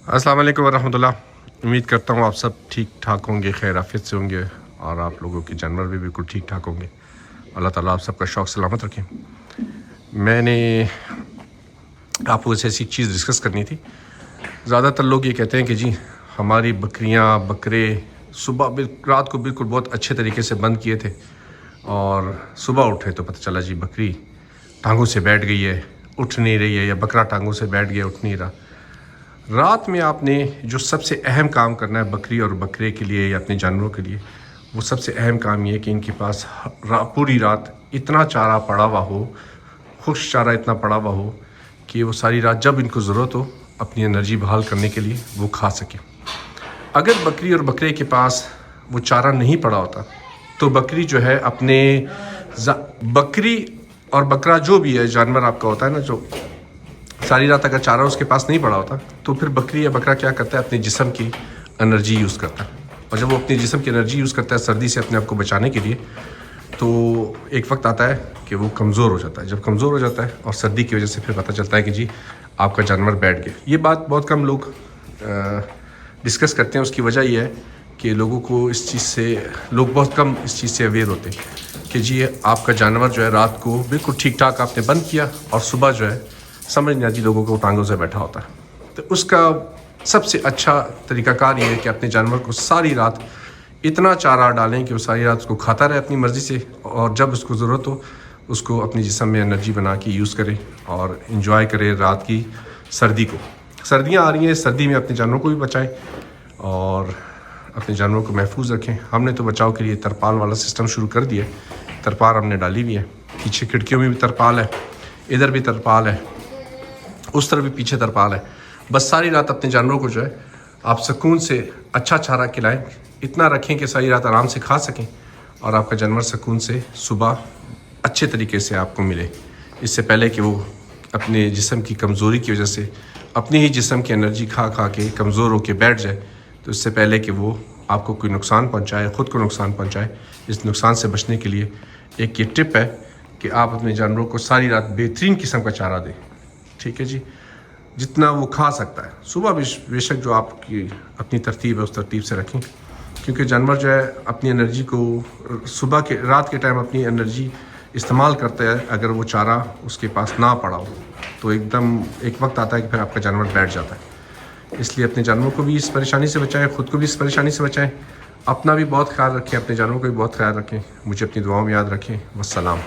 अस्सलाम वालेकुम वरहमतुल्लाह। उम्मीद करता हूँ आप सब ठीक ठाक होंगे, खैर आफियत से होंगे और आप लोगों के जानवर भी बिल्कुल ठीक ठाक होंगे। अल्लाह ताला आप सबका शौक़ सलामत रखें। मैंने आपको ऐसी चीज़ डिस्कस करनी थी। ज़्यादातर लोग ये कहते हैं कि जी हमारी बकरियाँ बकरे रात को बिल्कुल बहुत अच्छे तरीके से बंद किए थे और सुबह उठे तो पता चला जी बकरी टांगों से बैठ गई है, उठ नहीं रही है, या बकरा टांगों से बैठ गया, उठ नहीं रहा। रात में आपने जो सबसे अहम काम करना है बकरी और बकरे के लिए या अपने जानवरों के लिए, वो सबसे अहम काम ये है कि इनके पास पूरी रात इतना चारा पड़ा हुआ हो, खुश चारा इतना पड़ा हुआ हो कि वो सारी रात जब इनको ज़रूरत हो अपनी एनर्जी बहाल करने के लिए वो खा सके। अगर बकरी और बकरे के पास वो चारा नहीं पड़ा होता तो बकरी जो है बकरी और बकरा जो भी है जानवर आपका होता है ना, जो सारी रात अगर चारा उसके पास नहीं पड़ा होता तो फिर बकरी या बकरा क्या करता है, अपने जिस्म की एनर्जी यूज़ करता है। और जब वो अपने जिस्म की एनर्जी यूज़ करता है सर्दी से अपने आप को बचाने के लिए, तो एक वक्त आता है कि वो कमज़ोर हो जाता है। जब कमज़ोर हो जाता है और सर्दी की वजह से फिर पता चलता है कि जी आपका जानवर बैठ गया। ये बात बहुत कम लोग डिस्कस करते हैं। उसकी वजह ये है कि लोगों को इस चीज़ से बहुत कम इस चीज़ से अवेयर होते हैं कि जी आपका जानवर जो है रात को बिल्कुल ठीक ठाक आपने बंद किया और सुबह जो है समझ नहीं आती लोगों को टांगों से बैठा होता है। तो उसका सबसे अच्छा तरीक़ाकार ये है कि अपने जानवर को सारी रात इतना चारा डालें कि वो सारी रात उसको खाता रहे अपनी मर्ज़ी से, और जब उसको ज़रूरत हो उसको अपने जिस्म में एनर्जी बना के यूज़ करें और इन्जॉय करें रात की सर्दी को। सर्दियाँ आ रही हैं, सर्दी में अपने जानवरों को भी बचाएं और अपने जानवरों को महफूज रखें। हमने तो बचाव के लिए तरपाल वाला सिस्टम शुरू कर दिया। तरपाल हमने डाली हुई है, पीछे खिड़कियों में भी तरपाल है, इधर भी तरपाल है, उस तरफ भी पीछे तरपाल है। बस सारी रात अपने जानवरों को जो है आप सुकून से अच्छा चारा खिलाएं, इतना रखें कि सारी रात आराम से खा सकें और आपका जानवर सुकून से सुबह अच्छे तरीके से आपको मिले। इससे पहले कि वो अपने जिस्म की कमज़ोरी की वजह से अपनी ही जिस्म की एनर्जी खा के कमज़ोर होकर बैठ जाए, तो इससे पहले कि वो आपको कोई नुकसान पहुंचाए, ख़ुद को नुकसान पहुंचाए, इस नुकसान से बचने के लिए एक ये टिप है कि आप अपने जानवरों को सारी रात बेहतरीन किस्म का चारा दें। ठीक है जी, जितना वो खा सकता है। सुबह बेशक जो आपकी अपनी तरतीब है उस तरतीब से रखें, क्योंकि जानवर जो है अपनी एनर्जी को रात के टाइम अपनी एनर्जी इस्तेमाल करता है। अगर वो चारा उसके पास ना पड़ा हो तो एक वक्त आता है कि फिर आपका जानवर बैठ जाता है। इसलिए अपने जानवरों को भी इस परेशानी से बचाएं, ख़ुद को भी इस परेशानी से बचाएं, अपना भी बहुत ख्याल रखें, अपने जानवरों का भी बहुत ख्याल रखें। मुझे अपनी दुआओं में याद रखें। वस्सलाम।